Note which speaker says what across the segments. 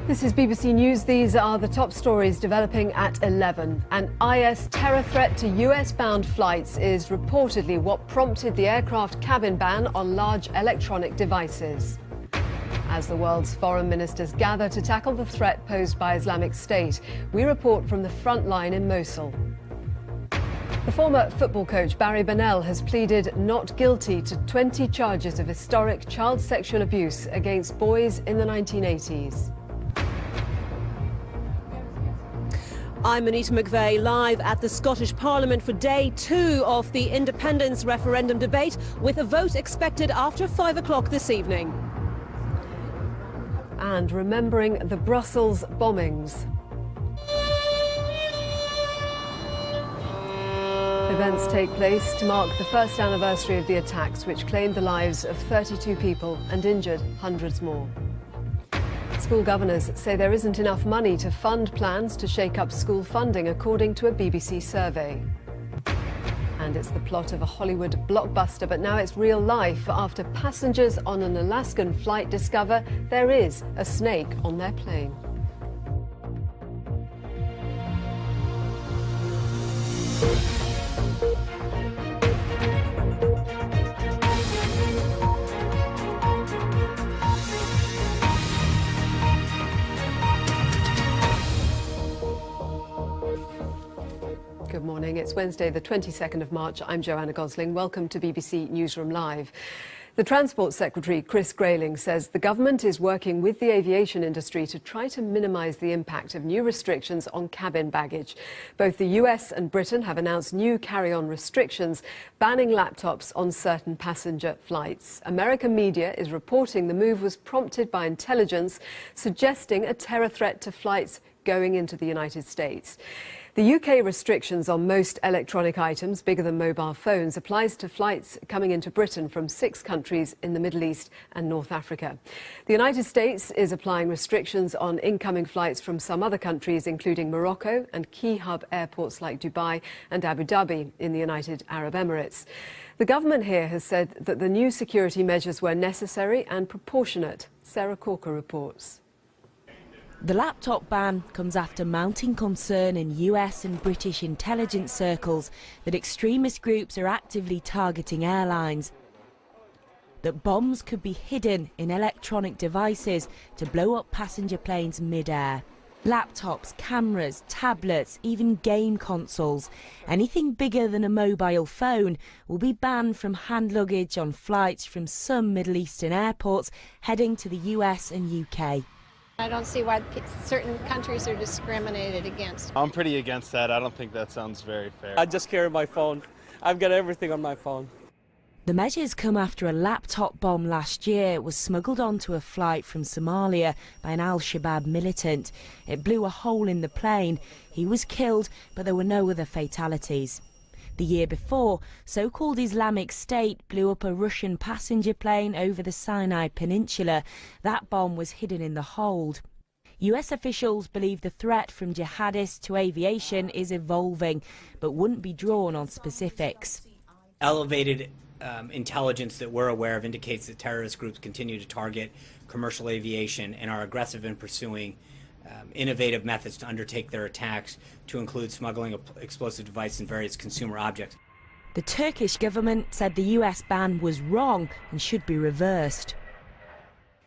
Speaker 1: This is BBC News. These are the top stories developing at 11. An IS terror threat to US-bound flights is reportedly what prompted the aircraft cabin ban on large electronic devices. As the world's foreign ministers gather to tackle the threat posed by Islamic State, we report from the front line in Mosul. The former football coach Barry Bennell has pleaded not guilty to 20 charges of historic child sexual abuse against boys in the 1980s.
Speaker 2: I'm Anita McVeigh, live at the Scottish Parliament for day 2 of the independence referendum debate, with a vote expected after 5 o'clock this evening. And remembering the Brussels bombings. Events take place to mark the first anniversary of the attacks, which claimed the lives of 32 people and injured hundreds more. School governors say there isn't enough money to fund plans to shake up school funding, according to a BBC survey. And it's the plot of a Hollywood blockbuster, but now it's real life after passengers on an Alaskan flight discover there is a snake on their plane. Good morning. It's Wednesday, the 22nd of March. I'm Joanna Gosling. Welcome to BBC Newsroom Live. The Transport Secretary, Chris Grayling, says the government is working with the aviation industry to try to minimise the impact of new restrictions on cabin baggage. Both the US and Britain have announced new carry-on restrictions, banning laptops on certain passenger flights. American media is reporting the move was prompted by intelligence suggesting a terror threat to flights going into the United States. The UK restrictions on most electronic items bigger than mobile phones applies to flights coming into Britain from 6 countries in the Middle East and North Africa. The United States is applying restrictions on incoming flights from some other countries, including Morocco and key hub airports like Dubai and Abu Dhabi in the United Arab Emirates. The government here has said that the new security measures were necessary and proportionate. Sarah Corker reports.
Speaker 3: The laptop ban comes after mounting concern in US and British intelligence circles that extremist groups are actively targeting airlines, that bombs could be hidden in electronic devices to blow up passenger planes mid-air. Laptops, cameras, tablets, even game consoles, anything bigger than a mobile phone will be banned from hand luggage on flights from some Middle Eastern airports heading to the US and UK.
Speaker 4: I don't see why certain countries are discriminated against.
Speaker 5: I'm pretty against that. I don't think that sounds very fair.
Speaker 6: I just carry my phone. I've got everything on my phone.
Speaker 3: The measures come after a laptop bomb last year was smuggled onto a flight from Somalia by an al-Shabaab militant. It blew a hole in the plane. He was killed, but there were no other fatalities. The year before, so-called Islamic State blew up a Russian passenger plane over the Sinai Peninsula. That bomb was hidden in the hold. US officials believe the threat from jihadists to aviation is evolving, but wouldn't be drawn on specifics.
Speaker 7: Elevated intelligence that we're aware of indicates that terrorist groups continue to target commercial aviation and are aggressive in pursuing innovative methods to undertake their attacks, to include smuggling of explosive devices and various consumer objects.
Speaker 3: The Turkish government said the US ban was wrong and should be reversed.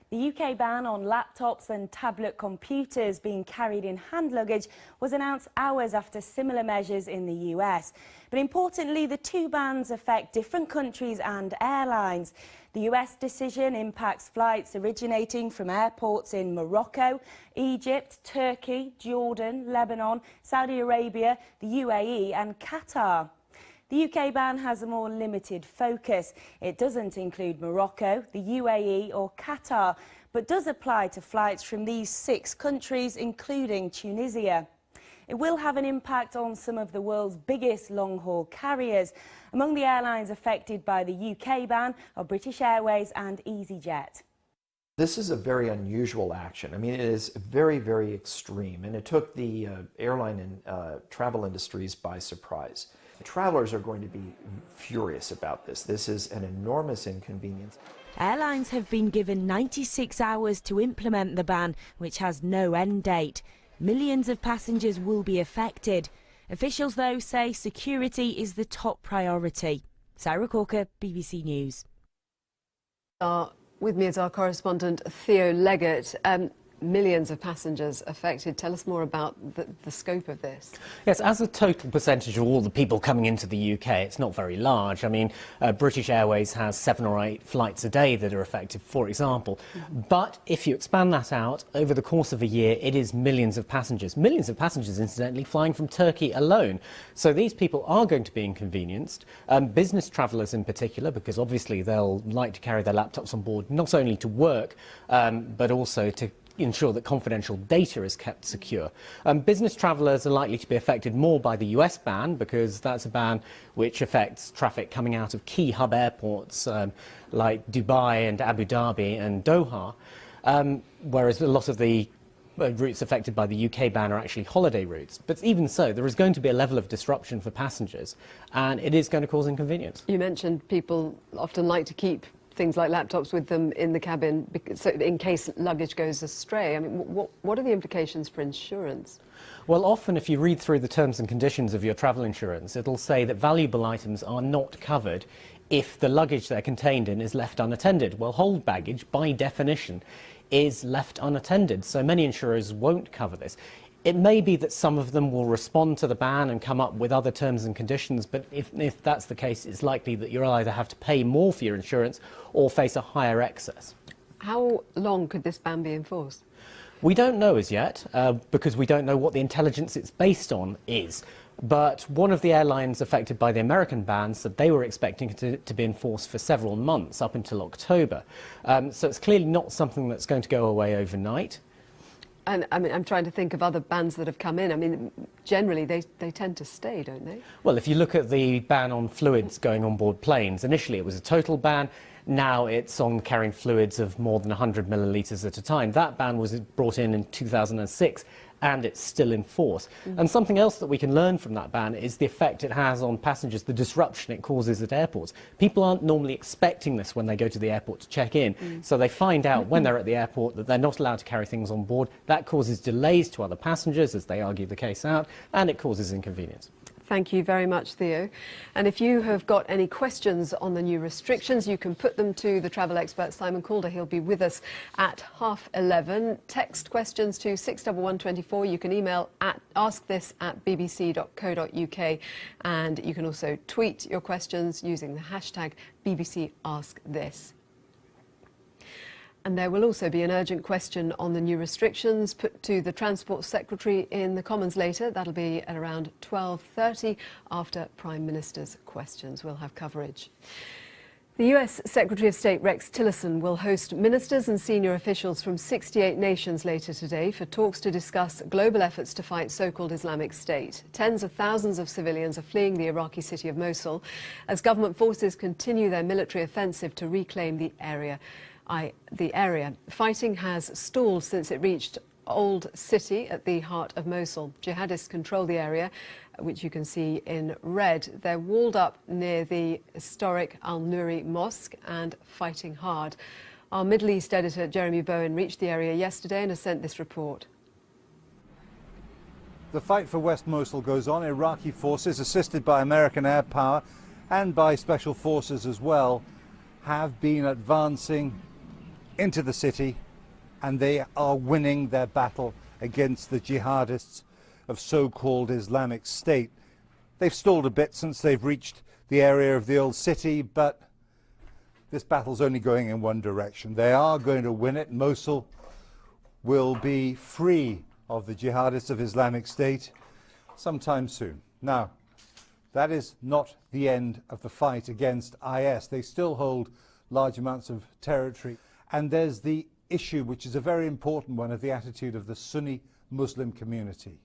Speaker 8: The UK ban on laptops and tablet computers being carried in hand luggage was announced hours after similar measures in the US. But importantly, the two bans affect different countries and airlines. The US decision impacts flights originating from airports in Morocco, Egypt, Turkey, Jordan, Lebanon, Saudi Arabia, the UAE and Qatar. The UK ban has a more limited focus. It doesn't include Morocco, the UAE or Qatar, but does apply to flights from these 6 countries, including Tunisia. It will have an impact on some of the world's biggest long-haul carriers. Among the airlines affected by the UK ban are British Airways and EasyJet.
Speaker 9: This is a very unusual action. I mean, it is very, very extreme, and it took the airline and travel industries by surprise. Travelers are going to be furious about this. This is an enormous inconvenience.
Speaker 3: Airlines have been given 96 hours to implement the ban, which has no end date. Millions of passengers will be affected. Officials, though, say security is the top priority. Sarah Corker, BBC News.
Speaker 1: With me is our correspondent Theo Leggett. Millions of passengers affected. Tell us more about the scope of this.
Speaker 10: Yes, as a total percentage of all the people coming into the UK, it's not very large. I mean, British Airways has 7 or 8 flights a day that are affected, for example. But if you expand that out, over the course of a year, it is millions of passengers. Millions of passengers, incidentally, flying from Turkey alone. So these people are going to be inconvenienced. Business travellers in particular, because obviously they'll like to carry their laptops on board, not only to work, but also to ensure that confidential data is kept secure. Business travellers are likely to be affected more by the US ban, because that's a ban which affects traffic coming out of key hub airports like Dubai and Abu Dhabi and Doha, whereas a lot of the routes affected by the UK ban are actually holiday routes. But even so, there is going to be a level of disruption for passengers, and it is going to cause inconvenience.
Speaker 1: You mentioned people often like to keep things like laptops with them in the cabin, so in case luggage goes astray. I mean, what are the implications for insurance?
Speaker 10: Well, often if you read through the terms and conditions of your travel insurance, it'll say that valuable items are not covered if the luggage they're contained in is left unattended. Well, hold baggage, by definition, is left unattended, so many insurers won't cover this. It may be that some of them will respond to the ban and come up with other terms and conditions, but if that's the case, it's likely that you'll either have to pay more for your insurance or face a higher excess.
Speaker 1: How long could this ban be enforced?
Speaker 10: We don't know as yet, because we don't know what the intelligence it's based on is. But one of the airlines affected by the American ban said they were expecting it to be enforced for several months, up until October. So it's clearly not something that's going to go away overnight.
Speaker 1: And I mean, I'm trying to think of other bans that have come in. I mean, generally they tend to stay, don't they?
Speaker 10: Well, if you look at the ban on fluids going on board planes, initially it was a total ban. Now it's on carrying fluids of more than 100 millilitres at a time. That ban was brought in 2006, and it's still in force. And something else that we can learn from that ban is the effect it has on passengers, the disruption it causes at airports. People aren't normally expecting this when they go to the airport to check in, so they find out when they're at the airport that they're not allowed to carry things on board. That causes delays to other passengers as they argue the case out, and it causes inconvenience.
Speaker 1: Thank you very much, Theo. And if you have got any questions on the new restrictions, you can put them to the travel expert Simon Calder. He'll be with us at 11:30. Text questions to 61124. You can email at askthis@bbc.co.uk, and you can also tweet your questions using the hashtag #BBCAskThis. And there will also be an urgent question on the new restrictions put to the Transport Secretary in the Commons later. That'll be at around 12:30 after Prime Minister's questions. We'll have coverage. The US Secretary of State Rex Tillerson will host ministers and senior officials from 68 nations later today for talks to discuss global efforts to fight so-called Islamic State. Tens of thousands of civilians are fleeing the Iraqi city of Mosul as government forces continue their military offensive to reclaim the area. Fighting has stalled since it reached Old City at the heart of Mosul. Jihadists control the area, which you can see in red. They're walled up near the historic Al-Nuri Mosque and fighting hard. Our Middle East editor Jeremy Bowen reached the area yesterday and has sent this report.
Speaker 11: The fight for West Mosul goes on. Iraqi forces, assisted by American air power and by special forces as well, have been advancing into the city, and they are winning their battle against the jihadists of so-called Islamic State. They've stalled a bit since they've reached the area of the old city, but this battle's only going in one direction. They are going to win it. Mosul will be free of the jihadists of Islamic State sometime soon. Now, that is not the end of the fight against IS. They still hold large amounts of territory. And there's the issue, which is a very important one, of the attitude of the Sunni Muslim community.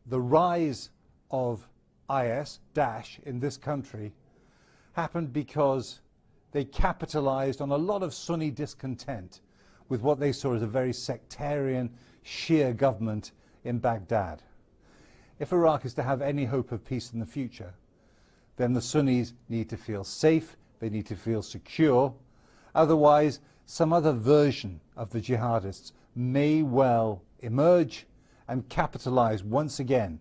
Speaker 11: The rise of IS, Daesh, in this country happened because they capitalized on a lot of Sunni discontent with what they saw as a very sectarian Shia government in Baghdad. If Iraq is to have any hope of peace in the future, then the Sunnis need to feel safe, they need to feel secure, Otherwise, some other version of the jihadists may well emerge and capitalize once again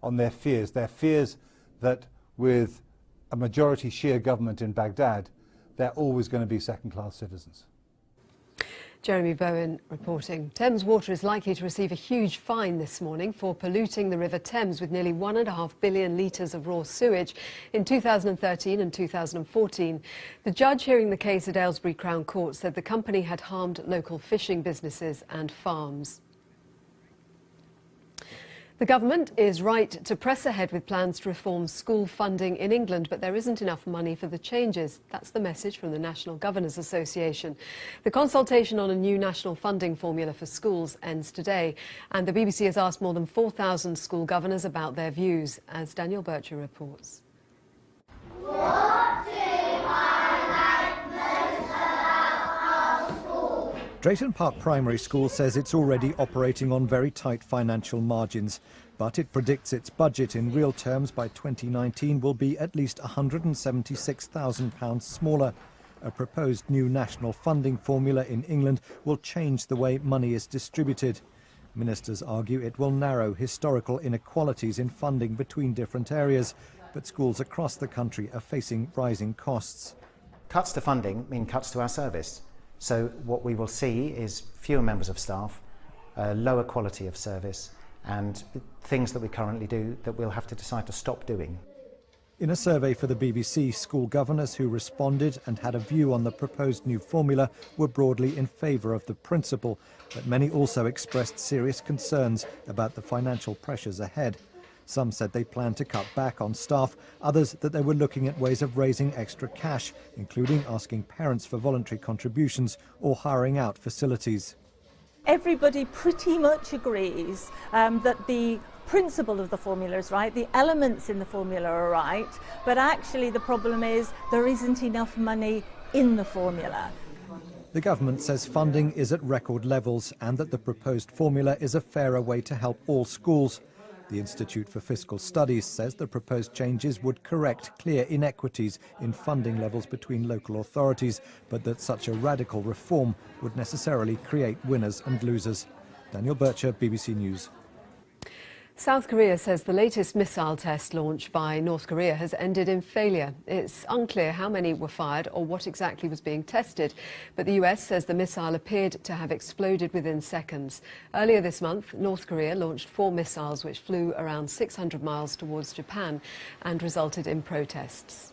Speaker 11: on their fears that with a majority Shia government in Baghdad, they're always going to be second-class citizens.
Speaker 1: Jeremy Bowen reporting. Thames Water is likely to receive a huge fine this morning for polluting the River Thames with nearly 1.5 billion litres of raw sewage in 2013 and 2014. The judge hearing the case at Aylesbury Crown Court said the company had harmed local fishing businesses and farms. The government is right to press ahead with plans to reform school funding in England, but there isn't enough money for the changes. That's the message from the National Governors Association. The consultation on a new national funding formula for schools ends today, and the BBC has asked more than 4,000 school governors about their views, as Daniel Bircher reports.
Speaker 12: Drayton Park Primary School says it's already operating on very tight financial margins, but it predicts its budget in real terms by 2019 will be at least £176,000 smaller. A proposed new national funding formula in England will change the way money is distributed. Ministers argue it will narrow historical inequalities in funding between different areas, but schools across the country are facing rising costs.
Speaker 13: Cuts to funding mean cuts to our service. So what we will see is fewer members of staff, lower quality of service, and things that we currently do that we'll have to decide to stop doing.
Speaker 12: In a survey for the BBC, school governors who responded and had a view on the proposed new formula were broadly in favour of the principle, but many also expressed serious concerns about the financial pressures ahead. Some said they planned to cut back on staff, others that they were looking at ways of raising extra cash, including asking parents for voluntary contributions or hiring out facilities.
Speaker 14: Everybody pretty much agrees that the principle of the formula is right, the elements in the formula are right, but actually the problem is there isn't enough money in the formula.
Speaker 12: The government says funding is at record levels and that the proposed formula is a fairer way to help all schools. The Institute for Fiscal Studies says the proposed changes would correct clear inequities in funding levels between local authorities, but that such a radical reform would necessarily create winners and losers. Daniel Bircher, BBC News.
Speaker 1: South Korea says the latest missile test launched by North Korea has ended in failure. It's unclear how many were fired or what exactly was being tested, but the US says the missile appeared to have exploded within seconds. Earlier this month, North Korea launched 4 missiles which flew around 600 miles towards Japan and resulted in protests.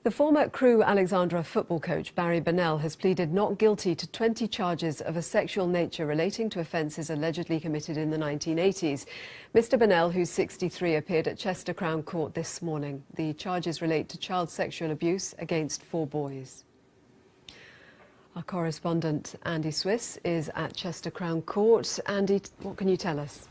Speaker 1: The former Crewe Alexandra football coach Barry Bennell has pleaded not guilty to 20 charges of a sexual nature relating to offences allegedly committed in the 1980s. Mr Bennell, who's 63, appeared at Chester Crown Court this morning. The charges relate to child sexual abuse against 4 boys. Our correspondent Andy Swiss is at Chester Crown Court. Andy, what can you tell us?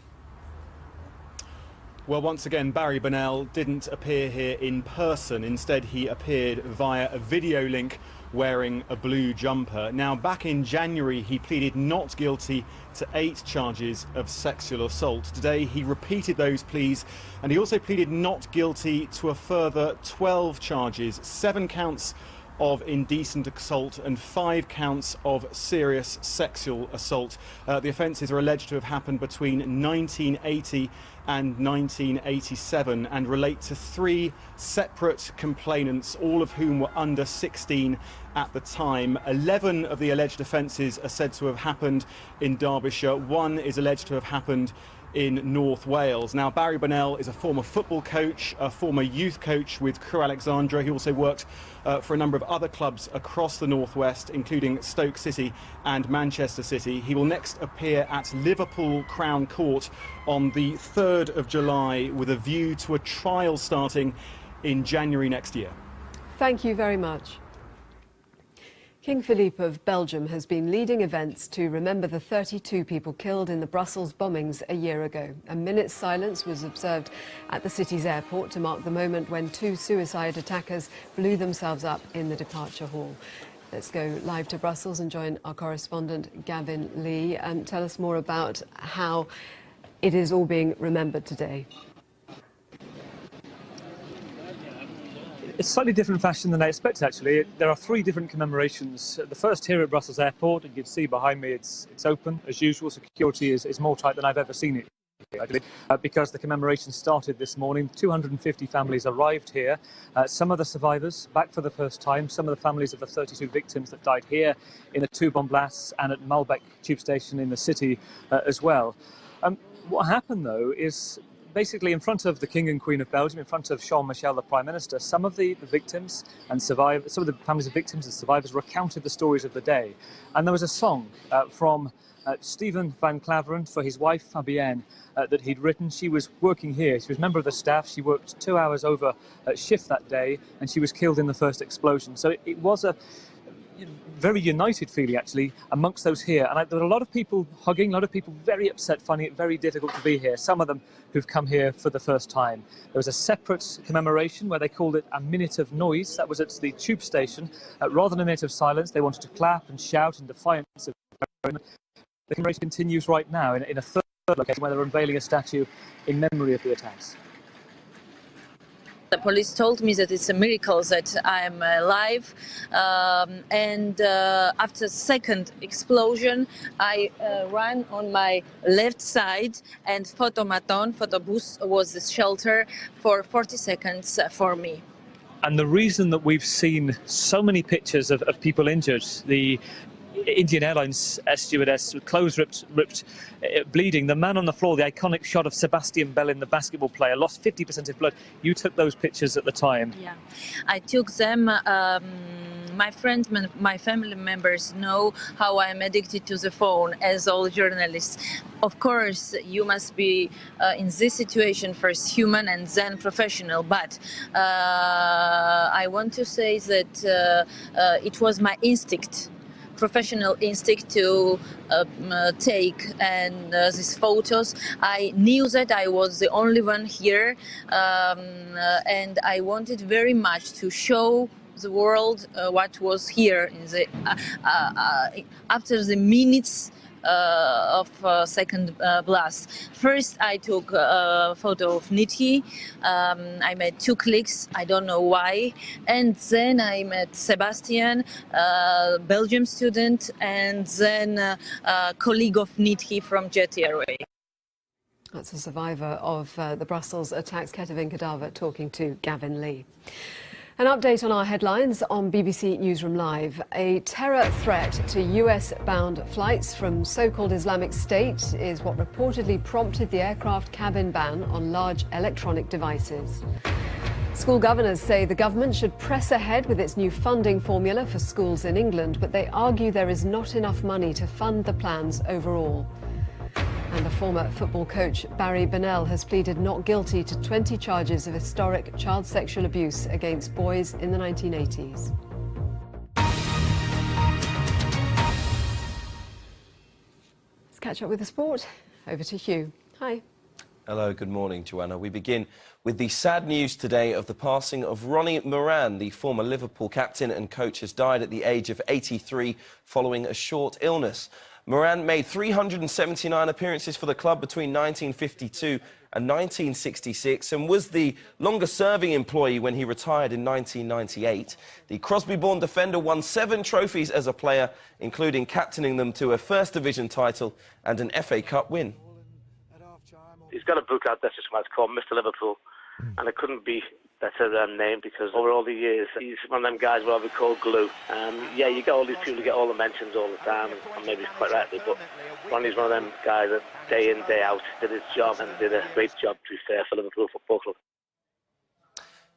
Speaker 15: Well, once again, Barry Bennell didn't appear here in person. Instead, he appeared via a video link wearing a blue jumper. Now, back in January, he pleaded not guilty to 8 charges of sexual assault. Today, he repeated those pleas, and he also pleaded not guilty to a further 12 charges, 7 counts of indecent assault and 5 counts of serious sexual assault. The offences are alleged to have happened between 1980 and 1987 and relate to 3 separate complainants, all of whom were under 16 at the time. 11 of the alleged offences are said to have happened in Derbyshire. 1 is alleged to have happened in North Wales. Now, Barry Bennell is a former football coach, a former youth coach with Crewe Alexandra. He also worked for a number of other clubs across the northwest, including Stoke City and Manchester City. He will next appear at Liverpool Crown Court on the 3rd of July with a view to a trial starting in January next year.
Speaker 1: Thank you very much. King Philippe of Belgium has been leading events to remember the 32 people killed in the Brussels bombings a year ago. A minute's silence was observed at the city's airport to mark the moment when 2 suicide attackers blew themselves up in the departure hall. Let's go live to Brussels and join our correspondent Gavin Lee and tell us more about how it is all being remembered today.
Speaker 16: It's slightly different fashion than I expected, actually. There are 3 different commemorations. The first here at Brussels Airport, and you can see behind me it's open as usual. Security is more tight than I've ever seen it, actually, because the commemoration started this morning. 250 families arrived here. Some of the survivors back for the first time, some of the families of the 32 victims that died here in the 2 bomb blasts and at Malbec tube station in the city as well. What happened, though, is basically in front of the King and Queen of Belgium, in front of Charles Michel, the Prime Minister, some of the victims and survivors, some of the families of victims and survivors recounted the stories of the day. And there was a song from Stephen Van Claveren for his wife, Fabienne, that he'd written. She was working here. She was a member of the staff. She worked 2 hours over shift that day, and she was killed in the first explosion. So it was a very united feeling, actually, amongst those here. And there were a lot of people hugging, a lot of people very upset, finding it very difficult to be here. Some of them who've come here for the first time. There was a separate commemoration where they called it a minute of noise. That was at the tube station. Rather than a minute of silence, they wanted to clap and shout in defiance of the commemoration continues right now in a third location where they're unveiling a statue in memory of the attacks.
Speaker 17: The police told me that it's a miracle that I'm alive, and after second explosion, I ran on my left side, and photo booth was the shelter for 40 seconds for me.
Speaker 16: And the reason that we've seen so many pictures of people injured, the Indian Airlines stewardess with clothes ripped, bleeding. The man on the floor, the iconic shot of Sebastian Bellin, the basketball player, lost 50% of blood. You took those pictures at the time.
Speaker 17: Yeah, I took them. My friends, my family members know how I'm addicted to the phone, as all journalists. Of course, you must be in this situation first human and then professional. But I want to say that it was my instinct. Professional instinct to take these photos. I knew that I was the only one here, and I wanted very much to show the world what was here in the after the minutes of second blast. First, I took a photo of Nitki. I made 2 clicks. I don't know why. And then I met Sebastian, Belgium student, and then a colleague of Nitki from Jet Airways.
Speaker 1: That's a survivor of the Brussels attacks, Ketevin Cadaver, talking to Gavin Lee. An update on our headlines on BBC Newsroom Live. A terror threat to US-bound flights from so-called Islamic State is what reportedly prompted the aircraft cabin ban on large electronic devices. School governors say the government should press ahead with its new funding formula for schools in England, but they argue there is not enough money to fund the plans overall. And the former football coach Barry Bennell has pleaded not guilty to 20 charges of historic child sexual abuse against boys in the 1980s. Let's catch up with the sport. Over to Hugh. Hi.
Speaker 18: Hello, good morning, Joanna. We begin with the sad news today of the passing of Ronnie Moran. The former Liverpool captain and coach has died at the age of 83 following a short illness. Moran made 379 appearances for the club between 1952 and 1966 and was the longest-serving employee when he retired in 1998. The Crosby-born defender won 7 trophies as a player, including captaining them to a First Division title and an FA Cup win.
Speaker 19: He's got a book out there just called Mr. Liverpool, and it couldn't be better named because over all the years he's one of them guys what we call glue. Yeah, you get all these people who get all the mentions all the time, and maybe quite rightly, but Ronnie's one of them guys that day in, day out did his job and did a great job, to be fair, for Liverpool Football Club.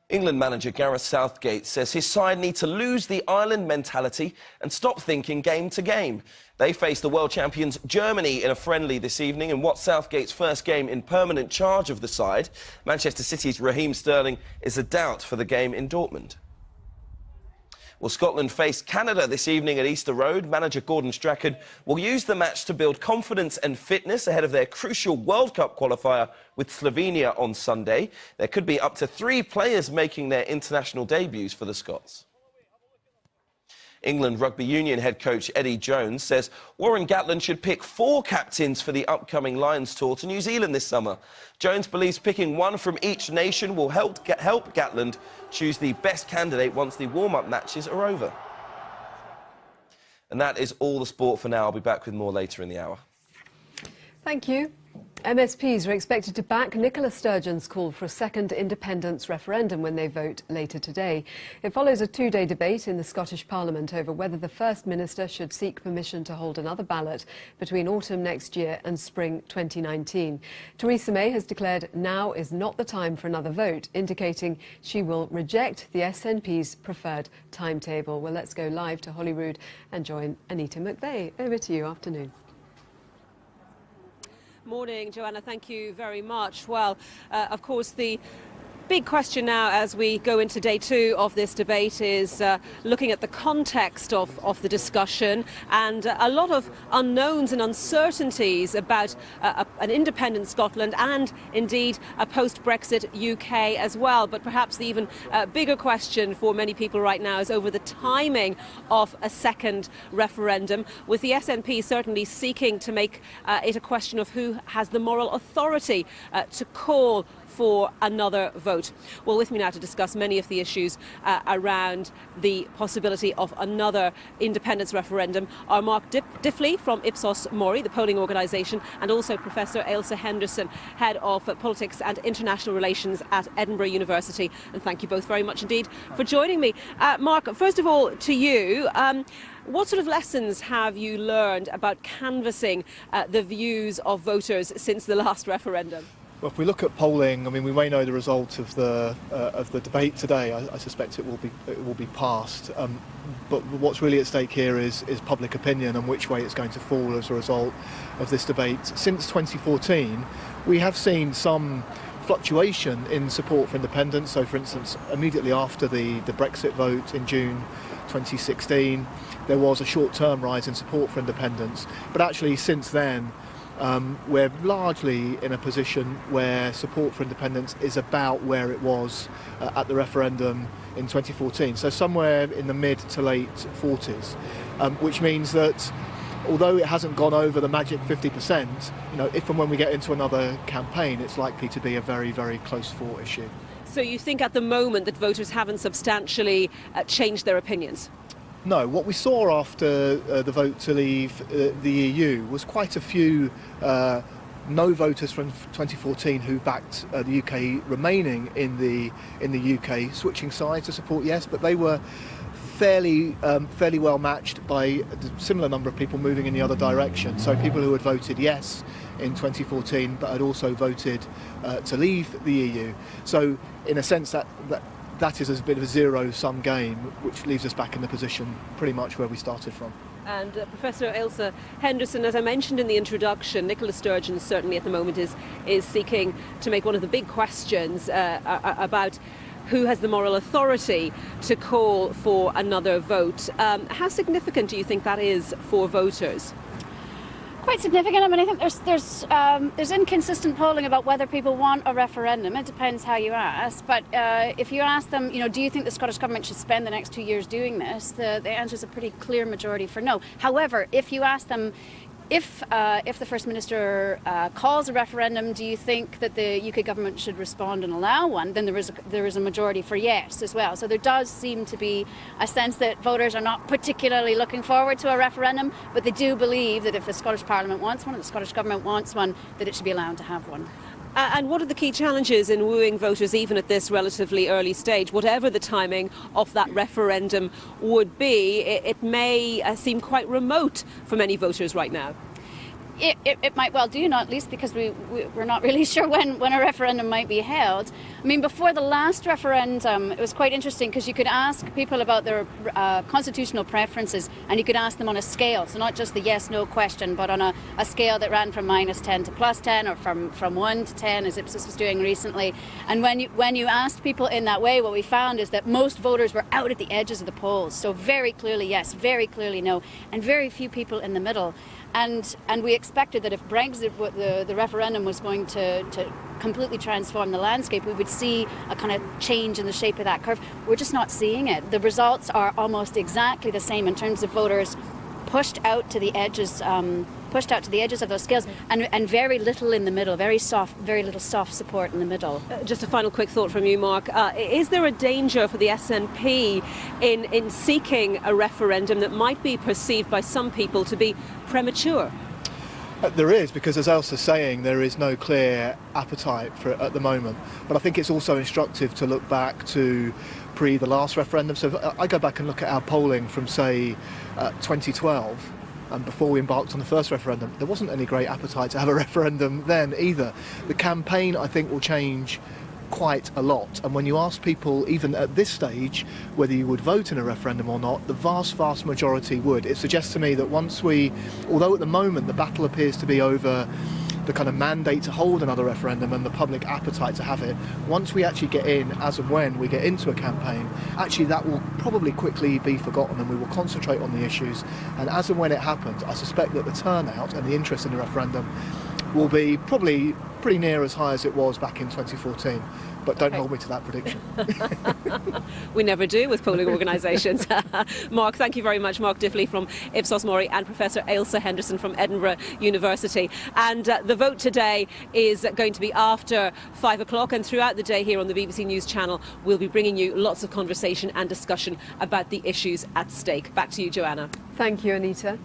Speaker 18: England manager Gareth Southgate says his side need to lose the island mentality and stop thinking game to game. They face the world champions Germany in a friendly this evening in what's Southgate's first game in permanent charge of the side. Manchester City's Raheem Sterling is a doubt for the game in Dortmund. Well, Scotland face Canada this evening at Easter Road. Manager Gordon Strachan will use the match to build confidence and fitness ahead of their crucial World Cup qualifier with Slovenia on Sunday. There could be up to 3 players making their international debuts for the Scots. England Rugby Union head coach Eddie Jones says Warren Gatland should pick 4 captains for the upcoming Lions tour to New Zealand this summer. Jones believes picking one from each nation will help Gatland choose the best candidate once the warm-up matches are over. And that is all the sport for now. I'll be back with more later in the hour.
Speaker 1: Thank you. MSPs are expected to back Nicola Sturgeon's call for a second independence referendum when they vote later today. It follows a 2-day debate in the Scottish Parliament over whether the First Minister should seek permission to hold another ballot between autumn next year and spring 2019. Theresa May has declared now is not the time for another vote, indicating she will reject the SNP's preferred timetable. Well, let's go live to Holyrood and join Anita McVeigh. Over to you. Afternoon.
Speaker 2: Morning, Joanna. Thank you very much. Well, of course, the big question now as we go into day 2 of this debate is looking at the context of the discussion and a lot of unknowns and uncertainties about an independent Scotland and indeed a post-Brexit UK as well. But perhaps the even bigger question for many people right now is over the timing of a second referendum, with the SNP certainly seeking to make it a question of who has the moral authority to call for another vote. Well, with me now to discuss many of the issues around the possibility of another independence referendum are Mark Diffley from Ipsos Mori, the polling organisation, and also Professor Ailsa Henderson, Head of Politics and International Relations at Edinburgh University. And thank you both very much indeed for joining me. Mark, first of all, to you, what sort of lessons have you learned about canvassing the views of voters since the last referendum?
Speaker 20: Well, if we look at polling, I mean, we may know the result of the debate today. I suspect it will be passed. But what's really at stake here is public opinion and which way it's going to fall as a result of this debate. Since 2014, we have seen some fluctuation in support for independence. So, for instance, immediately after the Brexit vote in June 2016, there was a short-term rise in support for independence. But actually, since then, we're largely in a position where support for independence is about where it was at the referendum in 2014, so somewhere in the mid to late 40s, which means that although it hasn't gone over the magic 50%, you know, if and when we get into another campaign, it's likely to be a very, very close fought issue.
Speaker 2: So you think at the moment that voters haven't substantially changed their opinions?
Speaker 20: No, what we saw after the vote to leave the EU was quite a few no voters from 2014 who backed the UK remaining in the UK, switching sides to support yes, but they were fairly well matched by a similar number of people moving in the other direction. So people who had voted yes in 2014 but had also voted to leave the EU. So in a sense that is a bit of a zero-sum game, which leaves us back in the position pretty much where we started from.
Speaker 2: And Professor Ailsa Henderson, as I mentioned in the introduction, Nicola Sturgeon certainly at the moment is seeking to make one of the big questions about who has the moral authority to call for another vote. How significant do you think that is for voters?
Speaker 21: Quite significant. I mean, I think there's inconsistent polling about whether people want a referendum. It depends how you ask. But if you ask them, you know, do you think the Scottish Government should spend the next 2 years doing this? The answer is a pretty clear majority for no. However, if you ask them, if the First Minister calls a referendum, do you think that the UK Government should respond and allow one? Then there is a majority for yes as well. So there does seem to be a sense that voters are not particularly looking forward to a referendum, but they do believe that if the Scottish Parliament wants one, or the Scottish Government wants one, that it should be allowed to have one.
Speaker 2: And what are the key challenges in wooing voters even at this relatively early stage? Whatever the timing of that referendum would be, it may seem quite remote for many voters right now.
Speaker 21: It might well do, not least because we're not really sure when a referendum might be held. I mean, before the last referendum, it was quite interesting because you could ask people about their constitutional preferences, and you could ask them on a scale, so not just the yes-no question, but on a scale that ran from -10 to +10, or from 1 to 10, as Ipsos was doing recently. And when you asked people in that way, what we found is that most voters were out at the edges of the polls, so very clearly yes, very clearly no, and very few people in the middle. And we expected that if Brexit, the referendum was going to completely transform the landscape, we would see a kind of change in the shape of that curve. We're just not seeing it. The results are almost exactly the same in terms of voters pushed out to the edges of those scales, and very little in the middle, very little soft support in the middle.
Speaker 2: Just a final quick thought from you, Mark. Is there a danger for the SNP in seeking a referendum that might be perceived by some people to be premature?
Speaker 20: There is, because as Elsa's saying, there is no clear appetite for it at the moment. But I think it's also instructive to look back to the last referendum. So I go back and look at our polling from, say, 2012, and before we embarked on the first referendum, there wasn't any great appetite to have a referendum then either. The campaign, I think, will change quite a lot, and when you ask people, even at this stage, whether you would vote in a referendum or not, the vast majority would. It suggests to me that although at the moment the battle appears to be over the kind of mandate to hold another referendum and the public appetite to have it, once we actually get in, as and when we get into a campaign, actually that will probably quickly be forgotten, and we will concentrate on the issues. And as and when it happens, I suspect that the turnout and the interest in the referendum will be probably pretty near as high as it was back in 2014. But don't hold me to that prediction.
Speaker 2: We never do with polling organisations. Mark, thank you very much. Mark Diffley from Ipsos Mori and Professor Ailsa Henderson from Edinburgh University. And the vote today is going to be after 5 o'clock, and throughout the day here on the BBC News Channel, we'll be bringing you lots of conversation and discussion about the issues at stake. Back to you, Joanna.
Speaker 1: Thank you, Anita.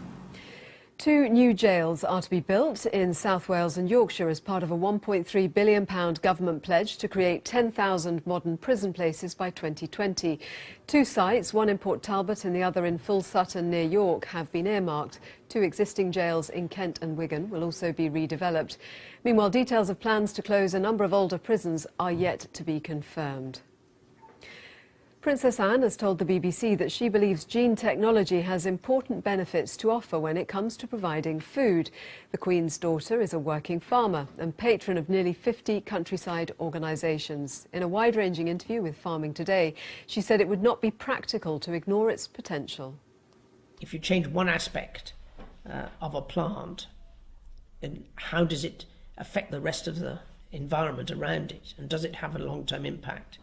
Speaker 1: 2 new jails are to be built in South Wales and Yorkshire as part of a £1.3 billion government pledge to create 10,000 modern prison places by 2020. 2 sites, one in Port Talbot and the other in Full Sutton near York, have been earmarked. 2 existing jails in Kent and Wigan will also be redeveloped. Meanwhile, details of plans to close a number of older prisons are yet to be confirmed. Princess Anne has told the BBC that she believes gene technology has important benefits to offer when it comes to providing food. The Queen's daughter is a working farmer and patron of nearly 50 countryside organisations. In a wide-ranging interview with Farming Today, she said it would not be practical to ignore its potential.
Speaker 4: If you change one aspect of a plant, then how does it affect the rest of the environment around it, and does it have a long-term impact?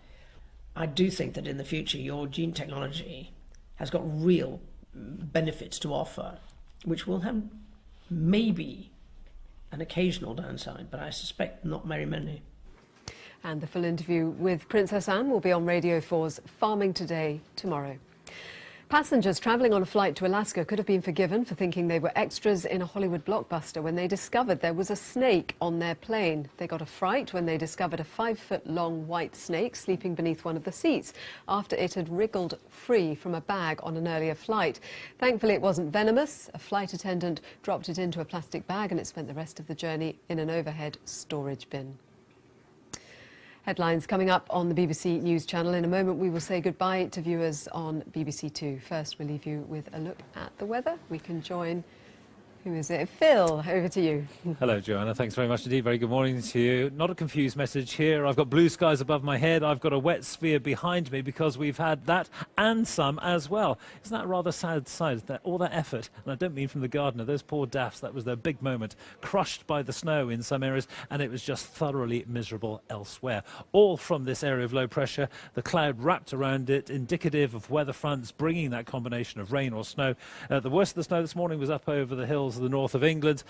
Speaker 4: I do think that in the future your gene technology has got real benefits to offer, which will have maybe an occasional downside, but I suspect not very many.
Speaker 1: And the full interview with Princess Anne will be on Radio 4's Farming Today tomorrow. Passengers travelling on a flight to Alaska could have been forgiven for thinking they were extras in a Hollywood blockbuster when they discovered there was a snake on their plane. They got a fright when they discovered a 5-foot-long white snake sleeping beneath one of the seats after it had wriggled free from a bag on an earlier flight. Thankfully, it wasn't venomous. A flight attendant dropped it into a plastic bag and it spent the rest of the journey in an overhead storage bin. Headlines coming up on the BBC News Channel. In a moment, we will say goodbye to viewers on BBC Two. First, we'll leave you with a look at the weather. We can join, who is it? Phil, over to you.
Speaker 22: Hello, Joanna. Thanks very much indeed. Very good morning to you. Not a confused message here. I've got blue skies above my head. I've got a wet sphere behind me because we've had that and some as well. Isn't that a rather sad sight, that all that effort? And I don't mean from the gardener. Those poor daffs, that was their big moment. Crushed by the snow in some areas, and it was just thoroughly miserable elsewhere. All from this area of low pressure. The cloud wrapped around it, indicative of weather fronts bringing that combination of rain or snow. The worst of the snow this morning was up over the hills of the north of England,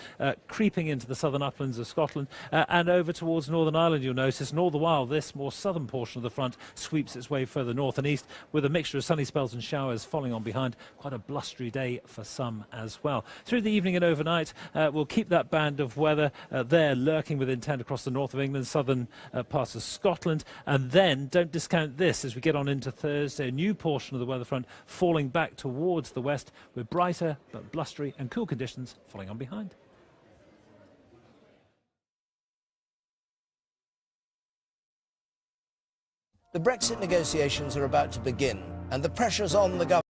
Speaker 22: creeping into the southern uplands of Scotland and over towards Northern Ireland, you'll notice. And all the while, this more southern portion of the front sweeps its way further north and east with a mixture of sunny spells and showers following on behind. Quite a blustery day for some as well. Through the evening and overnight, we'll keep that band of weather there lurking with intent across the north of England, southern parts of Scotland. And then don't discount this as we get on into Thursday, a new portion of the weather front falling back towards the west with brighter but blustery and cool conditions following on behind.
Speaker 23: The Brexit negotiations are about to begin, and the pressure's on the government.